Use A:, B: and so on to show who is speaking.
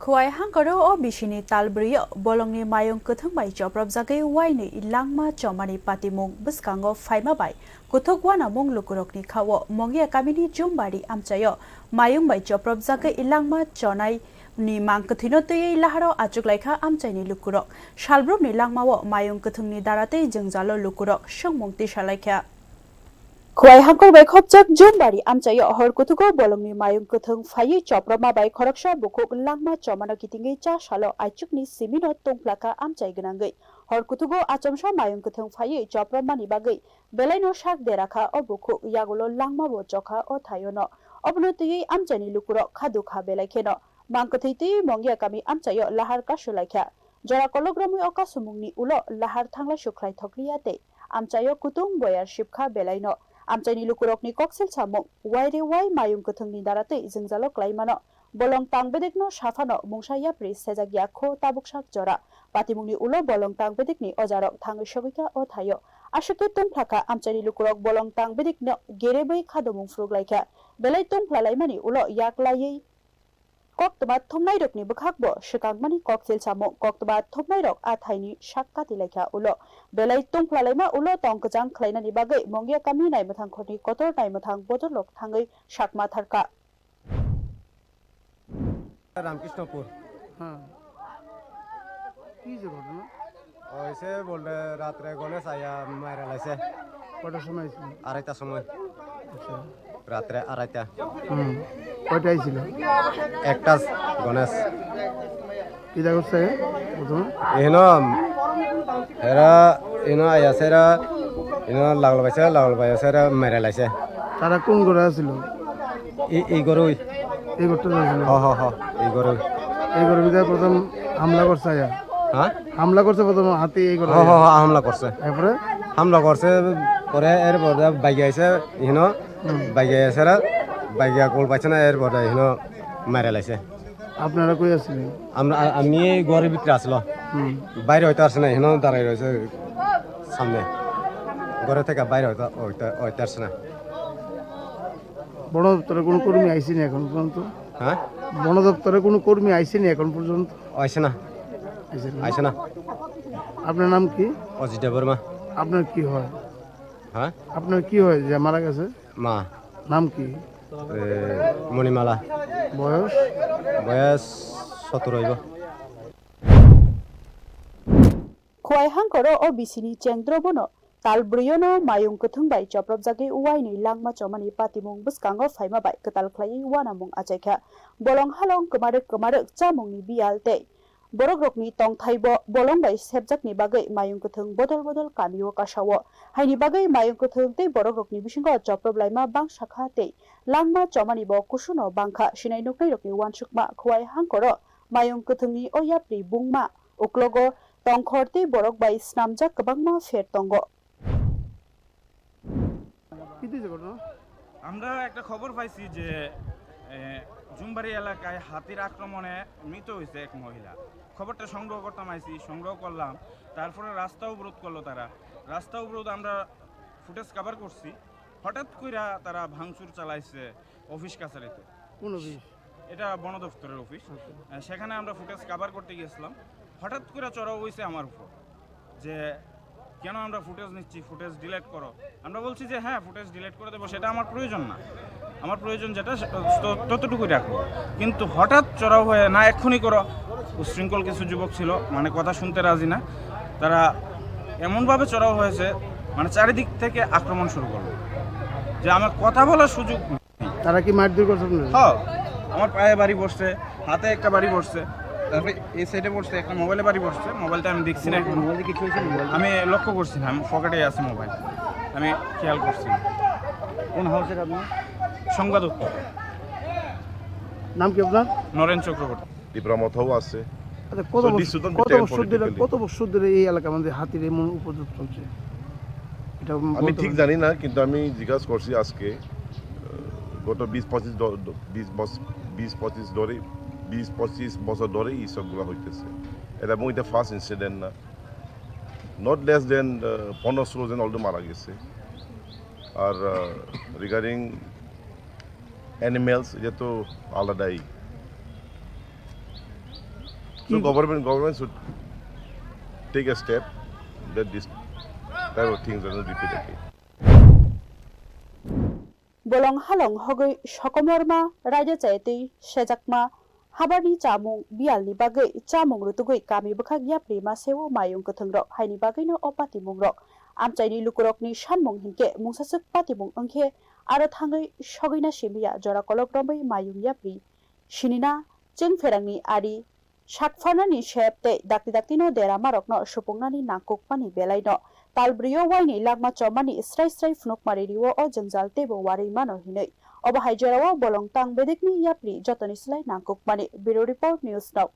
A: Khowai hangkhoro o bisini tal brwio Bolongni mayung kwthwng bai chopropjagwi wainwi langma chomani patimung bwskango phaima bai kuthokwana mung lukurokni khawo Mungiakamini jumbari amchayo mayung bai chopropjagwi langma chonai ni mangkwthwino twiwi laharo achuklaikha amchaini lukurok salbrumni langmao mayung kwthwngni darate jwngjalo lukurok songmung tisalaikha Khowai hangkhor bai khopjak jumbari amchayo hor kuthuko Bolongni mayung kwthwng phaiyi choproma bai khoraksa bukhuk langma chomano kitingi cha salo aichukni simino tongplaka amchai gnangui hor kuthuko achomsa mayung kwthwng phaiyi chopromani bagai belaino sak derakha o bukhuk yagulo langma bo chokha o thayono obno tui amchaini lukuro khadukha belaikheno mangkwthwi tui Mungiakami amchayo lahar kasulaikha jora kologromi o kasumungni ulo lahar thanglai suklai thokliate amchayo kutung boyar shipkha belaino amchaini lukurokni koksel samung waire wai mayung kwthwngni darate jwngjalo klaimano bolong tangbedekno safano mungsa yapri sejagya kho tabuksak jora patimungni ulo bolong tangbedekni ojarok thangwi sogika o thayo ashuke tungphaka amchaini lukurok bolong tangbedekno gerebai khadumung fruklaikha belai tungphalaimani ulo yaklaiyi koktoma thumnairokni bwkhakbo swkangmani koksel samung koktoma thumnairok athaini sakkati lekha ulo belai tungphalaima ulo tongkjang khlainani bagai Mungiakami naimthang khoni kotor naimthang bodolok thangui sakma tharka
B: Ramkrishnapur
C: হ্যাঁ কি যে ঘটনা
B: ওইসে বললে রাত্রে গণেশ আয়া মারা লাইছে
C: কটার সময় ছিল
B: আড়াইটার সময়
C: আচ্ছা
B: রাত্রে আড়াইটা
C: কয়টা আইছিল
B: একটা গণেশ
C: কিটা করছে প্রথমে
B: এহন এরা আয়াছে লাগল পাইছে মারা লাইছে
C: তারা কোন ঘরে আছিল
B: এই গরুই
C: এই ঘরটা ছিল
B: এই গরুই
C: এই ঘরের ভিতরে প্রথম হামলা করছে আয়া
B: হ্যাঁ
C: হামলা করছে প্রথম হাতি এই ঘরে
B: হামলা করছে
C: এরপরে
B: হামলা করছে পরে এরপর বাইকে আইছে ইহন বাইকে আইছে বাইকে কল পাইছে না এরপর ইহন মারা লাইছে
C: আপনারা কই আছিলেন
B: আমি ঘরের ভিতরে আসলো বাইরে হইতে আসছে না এখানে দাঁড়াই রয়েছে সামনে ঘরে থেকে বাইরে হইতে আসছে না
C: বন দপ্তরে কোনো কর্মী আইসেনি এখন পর্যন্ত
B: হ্যাঁ
C: বন দপ্তরে কোনো কর্মী আইসেনি এখন পর্যন্ত
B: আইসে না আইসে না
C: আপনার নাম কি
B: অজিতা বর্মা
C: আপনার কি হয়
B: হ্যাঁ
C: আপনার কি হয় যে মারা গেছে
B: মা
C: নাম কি
B: মণিমালা
C: বয়স
B: বয়স 17 হইব
A: Khowai hangkhoro o bisini cengdrobono tal brwio no mayung kwthwng bai chopropjagwi wainwi langma chomani patimung bwskango phaima bai ktal khlaiyi wanamung achaikha bolong halong kmarek chamungni bialte borokrokni tongthaibo bolong bai sepjakni bagai mayung kwthwng bodol kamio kasawo haini bagai mayung kwthwng tei borokrokni bisingo choproplaima bangsakha tei langma chomani bo kusuno bangkha sinai nuknairokni wansukma Khowai hangkhoro mayung kwthwngni o yapri bungma uklogo tongkhorte borok bai snamjak kwbangma fer tongo
C: কি দিছে ঘটনা
D: আমরা একটা খবর পাইছি যে জুমবাড়ি এলাকায় হাতির আক্রমণে মৃত হয়েছে এক মহিলা খবরটা সংগ্রহ করলাম তারপরে রাস্তা অবরোধ করলো তারা রাস্তা অবরোধ আমরা ফুটেজ কভার করছি হঠাৎ কইরা তারা ভাঙচুর চালাইছে অফিস কাছারিতে
C: কোন অফিস
D: এটা বন দপ্তরের অফিস সেখানে আমরা ফুটেজ কভার করতে গিয়েছিলাম হঠাৎ করে চড়াও হয়েছে আমার উপর যে কেন আমরা ফুটেজ নিচ্ছি ফুটেজ ডিলিট করো আমরা বলছি যে হ্যাঁ ফুটেজ ডিলিট করে দেবো সেটা আমার প্রয়োজন না আমার প্রয়োজন যেটা ততটুকুই রাখবো কিন্তু হঠাৎ চড়াও হয়ে না এক্ষুনি করো উশৃঙ্খল কিছু যুবক ছিল মানে কথা শুনতে রাজি না তারা এমনভাবে চড়াও হয়েছে মানে চারিদিক থেকে আক্রমণ শুরু করলো যে আমার কথা বলার সুযোগ নেই
C: তারা কি মারধর করছে
D: হ্যাঁ আমার পায়ে বাড়ি বসছে হাতে একটা বাড়ি বসছে তারপরে এই সাইডে পড়ছে একটা মোবাইলে বাড়ি পড়ছে মোবাইলটা আমি দেখছি না মোবাইলে কিছু হয়েছে আমি লক্ষ্য করছি না আমি পকেটে আছে মোবাইল আমি খেয়াল করছি
C: কোন হাউসের আপনি
D: সংবাদ উত্তর
C: নাম কি আপনার
D: নরেন চক্রবর্তী
E: ত্রিপুরা মথাও আছে
C: আচ্ছা কত বছর ধরে এই এলাকার মধ্যে হাতির এমন উপদ্রব চলছে এটা
E: আমি ঠিক জানি না কিন্তু আমি জিজ্ঞাসা করছি আজকে গত 20-25 বছর ধরে এই সবগুলো হইতেছে এটা এবং এটা ফার্স্ট ইনসিডেন্ট না নট লেস দেন 15-16 জন অলরেডি মারা গেছে আর রিগার্ডিং অ্যানিমেলস এটা তো আলাদাই So government should take a step that this type of things are not repeated again.
A: Bolong halong hogoi sokomorma raja chaitei sejakma habani chamung bialni bagai chamung rutugoi kami bakhak yapri ma sewo mayung kwthwng rok haini bagai no opati mung rok amchaini lukurokni sanmung hinke mungsasuk patimung angkhe aro thangai sogoina simia jora kolok rombai mayung yapri sinina chengferangni ari sakfanani septe dakti no dera marokno supungnani nangkukmani belaino talbrio waini langma chomani strai phunukmari riwo o jangjal tebo wari mano hinei oba haijarawa bolong tang bedekni yapri jotoni slai nangkukmani bureau report news now